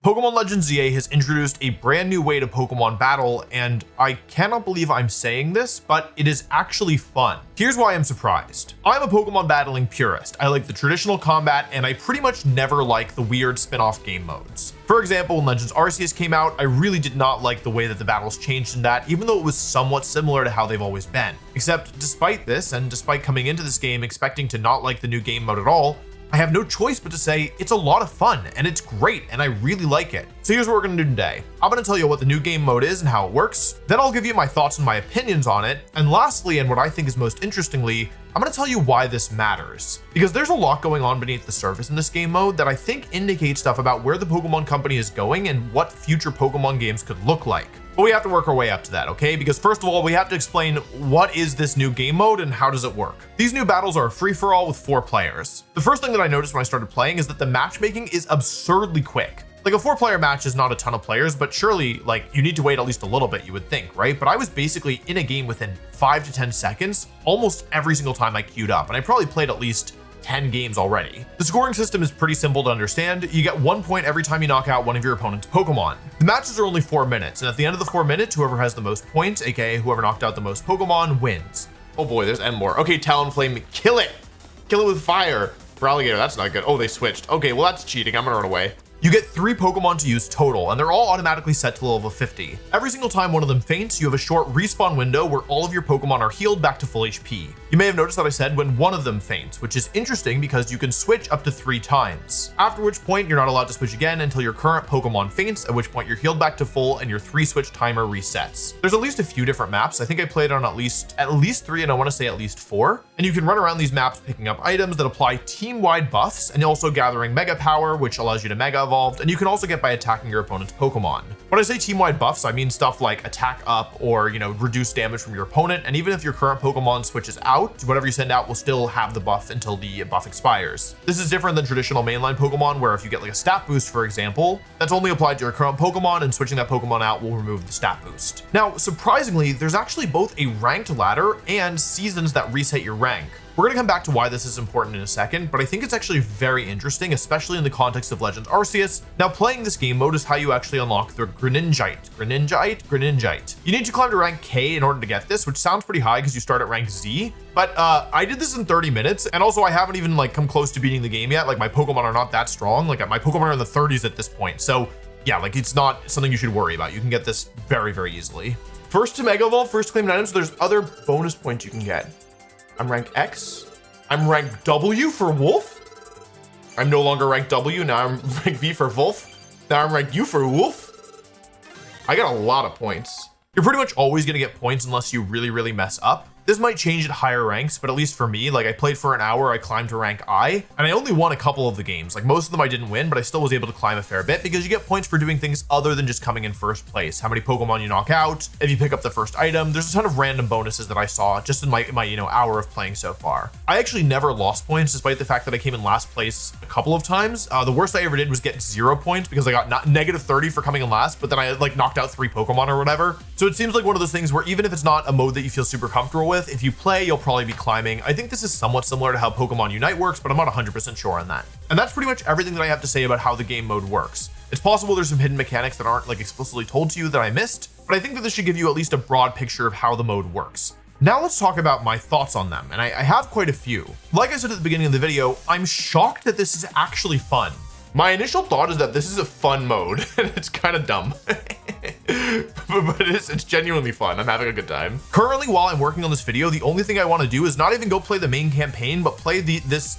Pokemon Legends ZA has introduced a brand new way to Pokemon battle, and I cannot believe I'm saying this, but it is actually fun. Here's why I'm surprised. I'm a Pokemon battling purist. I like the traditional combat, and I pretty much never like the weird spin-off game modes. For example, when Legends Arceus came out, I really did not like the way that the battles changed in that, even though it was somewhat similar to how they've always been. Except despite this, and despite coming into this game expecting to not like the new game mode at all, I have no choice but to say it's a lot of fun and it's great and I really like it. So here's what we're gonna do today. I'm gonna tell you what the new game mode is and how it works. Then I'll give you my thoughts and my opinions on it. And lastly, and what I think is most interestingly, I'm gonna tell you why this matters. Because there's a lot going on beneath the surface in this game mode that I think indicates stuff about where the Pokemon Company is going and what future Pokemon games could look like. But we have to work our way up to that, okay? Because first of all, we have to explain what is this new game mode and how does it work. These new battles are a free-for-all with 4 players. The first thing that I noticed when I started playing is that the matchmaking is absurdly quick. Like a 4-player match is not a ton of players, but surely like you need to wait at least a little bit, you would think, right? But I was basically in a game within 5 to 10 seconds, almost every single time I queued up. And I probably played at least 10 games already. The scoring system is pretty simple to understand. You get 1 point every time you knock out one of your opponent's Pokemon. The matches are only 4 minutes, and at the end of the 4 minutes, whoever has the most points, aka whoever knocked out the most Pokemon, wins. Oh boy, there's Emboar. Okay, Talonflame, kill it! Kill it with fire. For Alligator, that's not good. Oh, they switched. Okay, well that's cheating. I'm gonna run away. You get 3 Pokemon to use total, and they're all automatically set to level 50. Every single time one of them faints, you have a short respawn window where all of your Pokemon are healed back to full HP. You may have noticed that I said when one of them faints, which is interesting because you can switch up to 3 times. After which point, you're not allowed to switch again until your current Pokemon faints, at which point you're healed back to full and your 3 switch timer resets. There's at least a few different maps. I think I played on at least 3, and I want to say at least 4. And you can run around these maps picking up items that apply team-wide buffs, and also gathering Mega Power, which allows you to Mega Evolve, and you can also get by attacking your opponent's Pokemon. When I say team-wide buffs, I mean stuff like attack up or, reduce damage from your opponent, and even if your current Pokemon switches out, whatever you send out will still have the buff until the buff expires. This is different than traditional mainline Pokemon, where if you get like a stat boost, for example, that's only applied to your current Pokemon, and switching that Pokemon out will remove the stat boost. Now, surprisingly, there's actually both a ranked ladder and seasons that reset your rank. We're gonna come back to why this is important in a second, but I think it's actually very interesting, especially in the context of Legends Arceus. Now, playing this game mode is how you actually unlock the Greninjite. You need to climb to rank K in order to get this, which sounds pretty high because you start at rank Z, but I did this in 30 minutes, and also I haven't even come close to beating the game yet. Like my Pokemon are not that strong. Like my Pokemon are in the 30s at this point. So yeah, it's not something you should worry about. You can get this very, very easily. First to Mega Evolve, first to claim items, there's other bonus points you can get. I'm rank X. I'm rank W for Wolf. I'm no longer rank W. Now I'm rank V for Wolf. Now I'm rank U for Wolf. I got a lot of points. You're pretty much always gonna get points unless you really, really mess up. This might change at higher ranks, but at least for me, I played for an hour, I climbed to rank I, and I only won a couple of the games. Most of them I didn't win, but I still was able to climb a fair bit because you get points for doing things other than just coming in first place. How many Pokemon you knock out, if you pick up the first item. There's a ton of random bonuses that I saw just in my hour of playing so far. I actually never lost points despite the fact that I came in last place a couple of times. The worst I ever did was get 0 points because I got -30 for coming in last, but then I knocked out 3 Pokemon or whatever. So it seems like one of those things where even if it's not a mode that you feel super comfortable with, if you play, you'll probably be climbing. I think this is somewhat similar to how Pokemon Unite works, but I'm not 100% sure on that. And that's pretty much everything that I have to say about how the game mode works. It's possible there's some hidden mechanics that aren't explicitly told to you that I missed, but I think that this should give you at least a broad picture of how the mode works. Now let's talk about my thoughts on them, and I have quite a few. Like I said at the beginning of the video, I'm shocked that this is actually fun. My initial thought is that this is a fun mode, and it's kind of dumb. but it's genuinely fun. I'm having a good time. Currently, while I'm working on this video, the only thing I want to do is not even go play the main campaign, but play this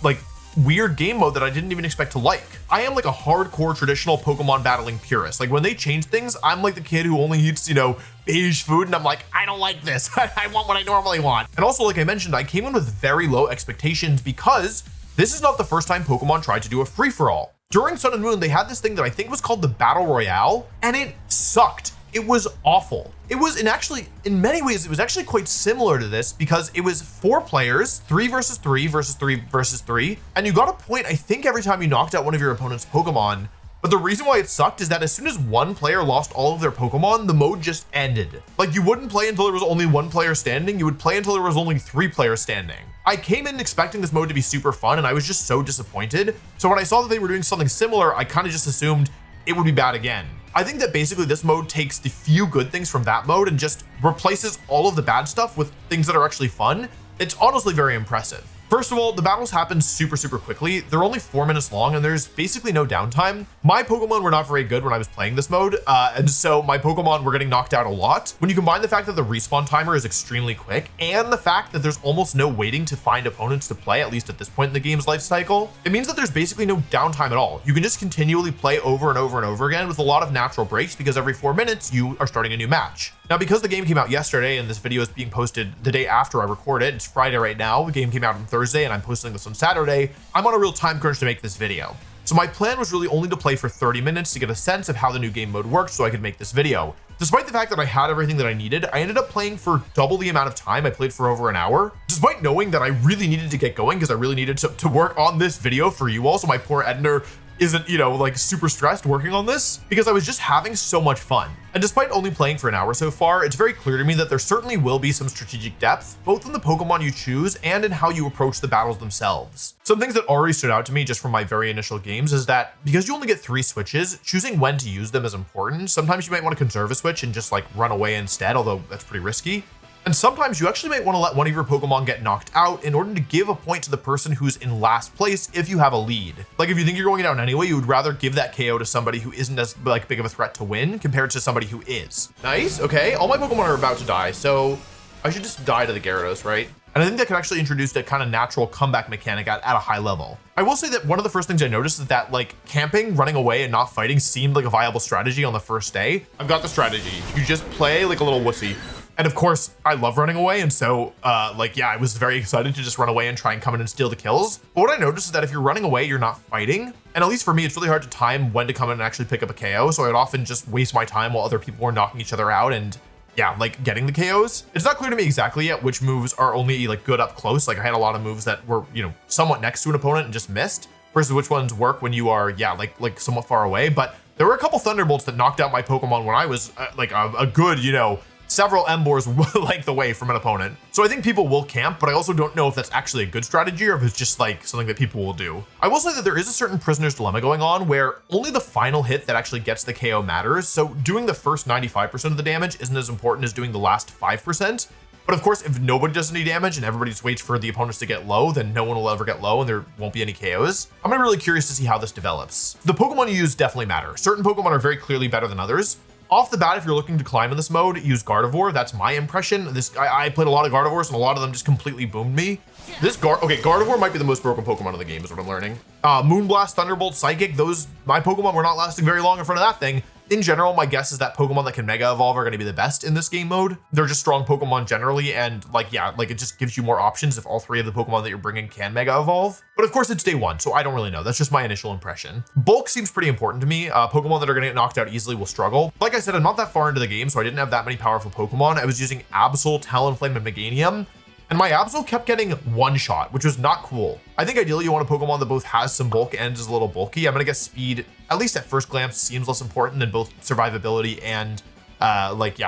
weird game mode that I didn't even expect to like. I am a hardcore traditional Pokemon battling purist. When they change things, I'm the kid who only eats, beige food, and I'm I don't like this. I want what I normally want. And also, like I mentioned, I came in with very low expectations because this is not the first time Pokemon tried to do a free-for-all. During Sun and Moon, they had this thing that I think was called the Battle Royale, and it sucked. It was awful. It was, in many ways, it was actually quite similar to this because it was 4 players, 3 versus 3 versus 3 versus 3, and you got a point, I think, every time you knocked out one of your opponent's Pokemon. But the reason why it sucked is that as soon as one player lost all of their Pokemon, the mode just ended. You wouldn't play until there was only 1 player standing, you would play until there was only 3 players standing. I came in expecting this mode to be super fun, and I was just so disappointed. So when I saw that they were doing something similar, I kind of just assumed it would be bad again. I think that basically this mode takes the few good things from that mode and just replaces all of the bad stuff with things that are actually fun. It's honestly very impressive. First of all, the battles happen super quickly. They're only 4 minutes long and there's basically no downtime. My Pokemon were not very good when I was playing this mode, and so my Pokemon were getting knocked out a lot. When you combine the fact that the respawn timer is extremely quick and the fact that there's almost no waiting to find opponents to play, at least at this point in the game's life cycle, it means that there's basically no downtime at all. You can just continually play over and over again with a lot of natural breaks because every 4 minutes you are starting a new match. Now, because the game came out yesterday and this video is being posted the day after I record it, it's Friday right now, the game came out on Thursday and I'm posting this on Saturday, I'm on a real time crunch to make this video. So my plan was really only to play for 30 minutes to get a sense of how the new game mode works so I could make this video. Despite the fact that I had everything that I needed, I ended up playing for double the amount of time. I played for over an hour, despite knowing that I really needed to get going because I really needed to work on this video for you all. So my poor editor isn't, you know, like super stressed working on this because I was just having so much fun. And despite only playing for an hour so far, it's very clear to me that there certainly will be some strategic depth, both in the Pokemon you choose and in how you approach the battles themselves. Some things that already stood out to me just from my very initial games is that because you only get 3 switches, choosing when to use them is important. Sometimes you might want to conserve a switch and just like run away instead, although that's pretty risky. And sometimes you actually might want to let one of your Pokemon get knocked out in order to give a point to the person who's in last place if you have a lead. Like if you think you're going down anyway, you would rather give that KO to somebody who isn't as like big of a threat to win compared to somebody who is. Nice, okay. All my Pokemon are about to die, so I should just die to the Gyarados, right? And I think that could actually introduce a kind of natural comeback mechanic at a high level. I will say that one of the first things I noticed is that like camping, running away and not fighting seemed like a viable strategy on the first day. I've got the strategy. You just play like a little wussy. And of course, I love running away. And so yeah, I was very excited to just run away and try and come in and steal the kills. But what I noticed is that if you're running away, you're not fighting. And at least for me, it's really hard to time when to come in and actually pick up a KO. So I'd often just waste my time while other people were knocking each other out and yeah, like getting the KOs. It's not clear to me exactly yet which moves are only like good up close. Like I had a lot of moves that were, you know, somewhat next to an opponent and just missed versus which ones work when you are, yeah, like somewhat far away. But there were a couple Thunderbolts that knocked out my Pokemon when I was like a good, you know, several Emboars length away from an opponent. So I think people will camp, but I also don't know if that's actually a good strategy or if it's just like something that people will do. I will say that there is a certain prisoner's dilemma going on where only the final hit that actually gets the KO matters. So doing the first 95% of the damage isn't as important as doing the last 5%. But of course, if nobody does any damage and everybody just waits for the opponents to get low, then no one will ever get low and there won't be any KOs. I'm really curious to see how this develops. The Pokemon you use definitely matter. Certain Pokemon are very clearly better than others. Off the bat, if you're looking to climb in this mode, use Gardevoir. That's my impression. I played a lot of Gardevoirs and a lot of them just completely boomed me. Gardevoir might be the most broken Pokemon in the game is what I'm learning. Moonblast, Thunderbolt, Psychic, my Pokemon were not lasting very long in front of that thing. In general, my guess is that Pokemon that can Mega Evolve are going to be the best in this game mode. They're just strong Pokemon generally, and like, yeah, like it just gives you more options if all 3 of the Pokemon that you're bringing can Mega Evolve. But of course, it's day 1, so I don't really know. That's just my initial impression. Bulk seems pretty important to me. Pokemon that are going to get knocked out easily will struggle. Like I said, I'm not that far into the game, so I didn't have that many powerful Pokemon. I was using Absol, Talonflame, and Meganium. And my Absol kept getting one shot, which was not cool. I think ideally you want a Pokemon that both has some bulk and is a little bulky. I'm gonna guess speed, at least at first glance, seems less important than both survivability and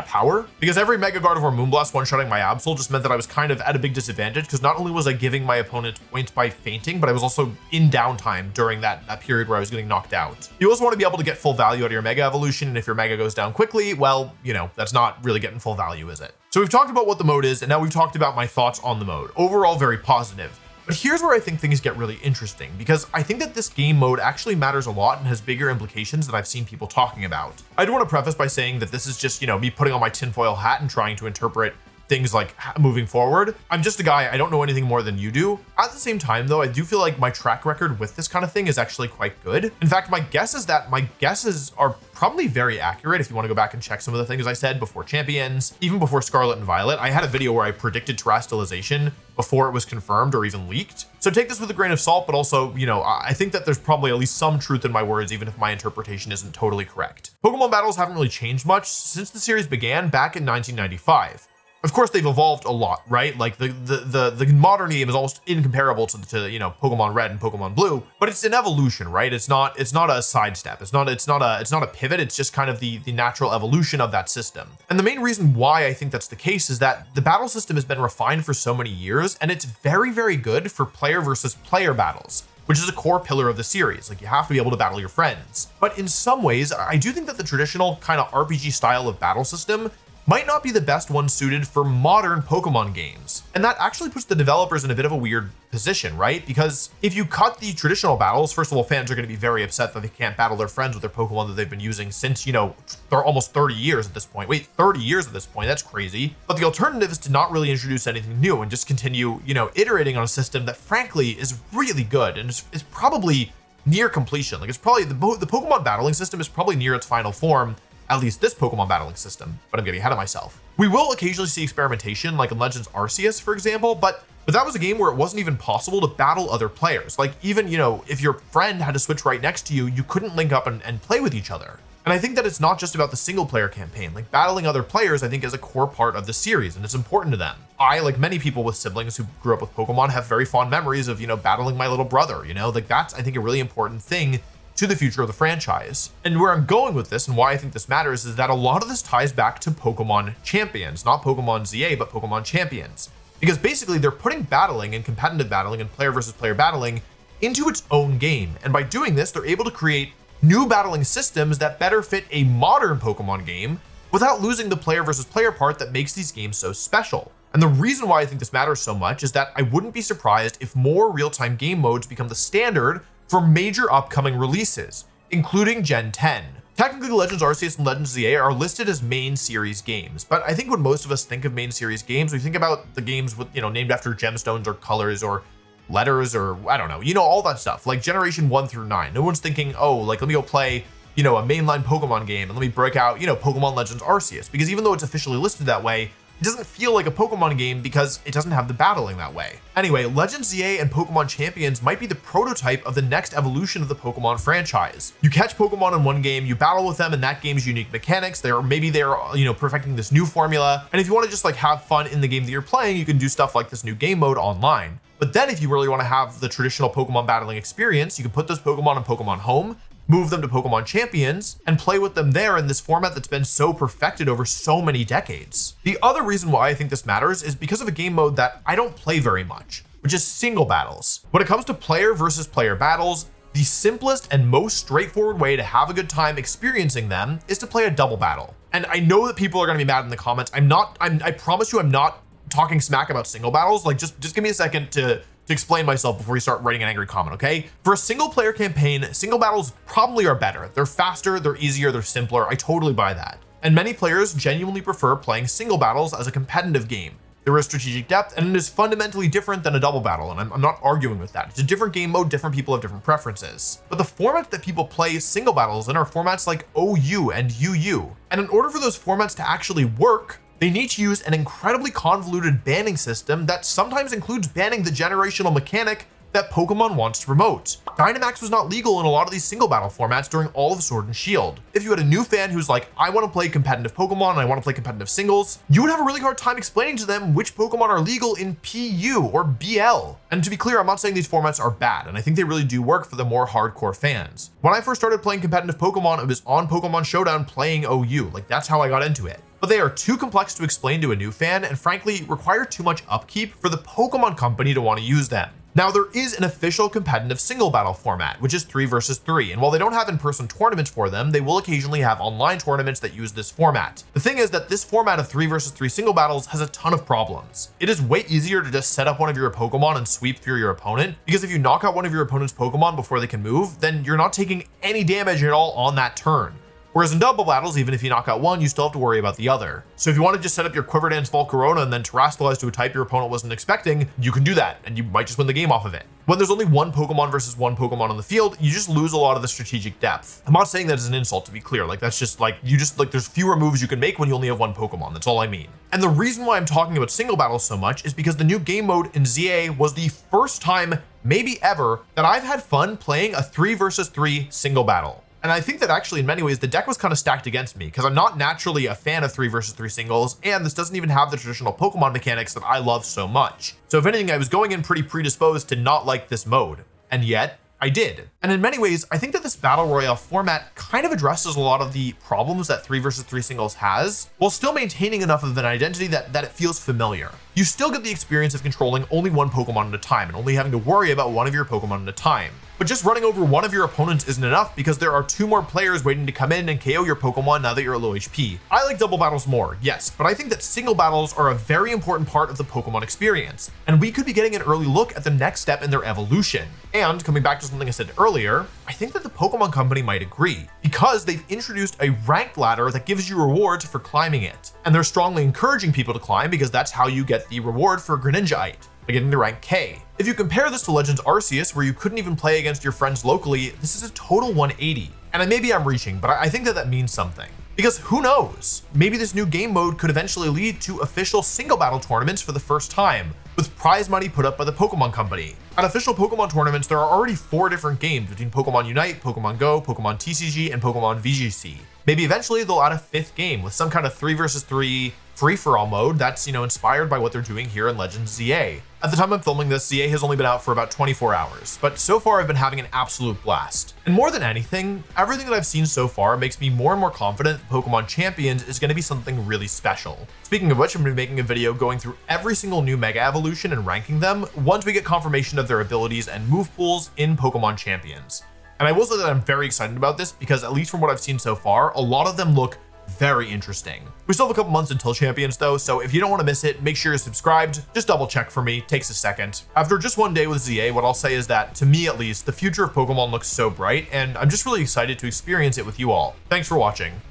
power. Because every Mega Gardevoir Moonblast one-shotting my Absol just meant that I was kind of at a big disadvantage because not only was I giving my opponent points by fainting, but I was also in downtime during that period where I was getting knocked out. You also want to be able to get full value out of your Mega Evolution, and if your Mega goes down quickly, well, you know, that's not really getting full value, is it? So we've talked about what the mode is, and now we've talked about my thoughts on the mode. Overall, very positive. But here's where I think things get really interesting, because I think that this game mode actually matters a lot and has bigger implications than I've seen people talking about. I do want to preface by saying that this is just, you know, me putting on my tinfoil hat and trying to interpret things like moving forward. I'm just a guy, I don't know anything more than you do. At the same time though, I do feel like my track record with this kind of thing is actually quite good. In fact, my guess is that my guesses are probably very accurate. If you want to go back and check some of the things I said before Champions, even before Scarlet and Violet, I had a video where I predicted terrestrialization before it was confirmed or even leaked. So take this with a grain of salt, but also, you know, I think that there's probably at least some truth in my words, even if my interpretation isn't totally correct. Pokemon battles haven't really changed much since the series began back in 1995. Of course, they've evolved a lot, right? Like the modern game is almost incomparable to you know, Pokemon Red and Pokemon Blue, but it's an evolution, right? It's not a sidestep. It's not a pivot. It's just kind of the natural evolution of that system. And the main reason why I think that's the case is that the battle system has been refined for so many years, and it's very, very good for player versus player battles. which is a core pillar of the series. Like, you have to be able to battle your friends. But in some ways, I do think that the traditional kind of RPG style of battle system might not be the best one suited for modern Pokemon games. And that actually puts the developers in a bit of a weird position, right? Because if you cut the traditional battles, first of all, fans are going to be very upset that they can't battle their friends with their Pokemon that they've been using since, you know, they're almost 30 years at this point. Wait, 30 years at this point, that's crazy. But the alternative is to not really introduce anything new and just continue, you know, iterating on a system that frankly is really good and is probably near completion. Like, it's probably, the Pokemon battling system is probably near its final form, at least this Pokemon battling system, but I'm getting ahead of myself. We will occasionally see experimentation, like in Legends Arceus, for example, but that was a game where it wasn't even possible to battle other players. Like, even, you know, if your friend had to switch right next to you, you couldn't link up and play with each other. And I think that it's not just about the single player campaign. Like, battling other players, I think, is a core part of the series, and it's important to them. I, like many people with siblings who grew up with Pokemon, have very fond memories of, you know, battling my little brother, you know? Like, that's, I think, a really important thing to the future of the franchise. And where I'm going with this and why I think this matters is that a lot of this ties back to Pokemon Champions, not Pokemon ZA, but Pokemon Champions. Because basically they're putting battling and competitive battling and player versus player battling into its own game. And by doing this, they're able to create new battling systems that better fit a modern Pokemon game without losing the player versus player part that makes these games so special. And the reason why I think this matters so much is that I wouldn't be surprised if more real-time game modes become the standard for major upcoming releases, including Gen 10. Technically, Legends Arceus and Legends ZA are listed as main series games, but I think when most of us think of main series games, we think about the games with, you know, named after gemstones or colors or letters or I don't know, you know, all that stuff, like generation 1 through 9. No one's thinking, oh, like, let me go play, you know, a mainline Pokemon game and let me break out, you know, Pokemon Legends Arceus, because even though it's officially listed that way, it doesn't feel like a Pokemon game because it doesn't have the battling that way. Anyway, Legends ZA and Pokemon Champions might be the prototype of the next evolution of the Pokemon franchise. You catch Pokemon in one game, you battle with them in that game's unique mechanics. Maybe they're, you know, perfecting this new formula. And if you want to just like have fun in the game that you're playing, you can do stuff like this new game mode online. But then if you really want to have the traditional Pokemon battling experience, you can put those Pokemon in Pokemon Home, move them to Pokemon Champions, and play with them there in this format that's been so perfected over so many decades. The other reason why I think this matters is because of a game mode that I don't play very much, which is single battles. When it comes to player versus player battles, the simplest and most straightforward way to have a good time experiencing them is to play a double battle. And I know that people are going to be mad in the comments. I promise you I'm not talking smack about single battles. Like, just give me a second to explain myself before you start writing an angry comment, okay? For a single player campaign, single battles probably are better. They're faster, they're easier, they're simpler. I totally buy that. And many players genuinely prefer playing single battles as a competitive game. There is strategic depth, and it is fundamentally different than a double battle, and I'm not arguing with that. It's a different game mode, different people have different preferences. But the formats that people play single battles in are formats like OU and UU. And in order for those formats to actually work, they need to use an incredibly convoluted banning system that sometimes includes banning the generational mechanic that Pokemon wants to promote. Dynamax was not legal in a lot of these single battle formats during all of Sword and Shield. If you had a new fan who's like, I want to play competitive Pokemon and I want to play competitive singles, you would have a really hard time explaining to them which Pokemon are legal in PU or BL. And to be clear, I'm not saying these formats are bad, and I think they really do work for the more hardcore fans. When I first started playing competitive Pokemon, it was on Pokemon Showdown playing OU. Like, that's how I got into it. But they are too complex to explain to a new fan and frankly require too much upkeep for the Pokemon company to want to use them. Now, there is an official competitive single battle format, which is 3 versus 3, and while they don't have in-person tournaments for them, they will occasionally have online tournaments that use this format. The thing is that this format of 3 versus 3 single battles has a ton of problems. It is way easier to just set up one of your Pokemon and sweep through your opponent, because if you knock out one of your opponent's Pokemon before they can move, then you're not taking any damage at all on that turn. Whereas in double battles, even if you knock out one, you still have to worry about the other. So if you want to just set up your Quiver Dance Volcarona and then Terrastallize to a type your opponent wasn't expecting, you can do that, and you might just win the game off of it. When there's only one Pokemon versus one Pokemon on the field, you just lose a lot of the strategic depth. I'm not saying that as an insult, to be clear. Like, that's just like, there's fewer moves you can make when you only have one Pokemon. That's all I mean. And the reason why I'm talking about single battles so much is because the new game mode in ZA was the first time, maybe ever, that I've had fun playing a 3 versus 3 single battle. And I think that actually in many ways, the deck was kind of stacked against me because I'm not naturally a fan of 3 versus 3 singles, and this doesn't even have the traditional Pokemon mechanics that I love so much. So if anything, I was going in pretty predisposed to not like this mode. And yet, I did. And in many ways, I think that this battle royale format kind of addresses a lot of the problems that 3 versus 3 singles has, while still maintaining enough of an identity that it feels familiar. You still get the experience of controlling only one Pokemon at a time and only having to worry about one of your Pokemon at a time. But just running over one of your opponents isn't enough because there are 2 more players waiting to come in and KO your Pokemon now that you're at low HP. I like double battles more, yes, but I think that single battles are a very important part of the Pokemon experience, and we could be getting an early look at the next step in their evolution. And coming back to something I said earlier, I think that the Pokemon Company might agree, because they've introduced a ranked ladder that gives you rewards for climbing it. And they're strongly encouraging people to climb because that's how you get the reward for Greninjaite, by getting to rank K. If you compare this to Legends Arceus, where you couldn't even play against your friends locally, this is a total 180. And maybe I'm reaching, but I think that means something. Because who knows? Maybe this new game mode could eventually lead to official single battle tournaments for the first time, with prize money put up by the Pokemon Company. At official Pokemon tournaments, there are already 4 different games between Pokemon Unite, Pokemon Go, Pokemon TCG, and Pokemon VGC. Maybe eventually they'll add a 5th game with some kind of 3 versus 3 free-for-all mode that's, inspired by what they're doing here in Legends ZA. At the time I'm filming this, ZA has only been out for about 24 hours, but so far I've been having an absolute blast. And more than anything, everything that I've seen so far makes me more and more confident that Pokemon Champions is going to be something really special. Speaking of which, I'm going to be making a video going through every single new Mega Evolution and ranking them once we get confirmation of their abilities and move pools in Pokemon Champions. And I will say that I'm very excited about this because, at least from what I've seen so far, a lot of them look very interesting. We still have a couple months until Champions though, so if you don't want to miss it, make sure you're subscribed. Just double check for me, takes a second. After just one day with ZA, what I'll say is that, to me at least, the future of Pokemon looks so bright, and I'm just really excited to experience it with you all. Thanks for watching.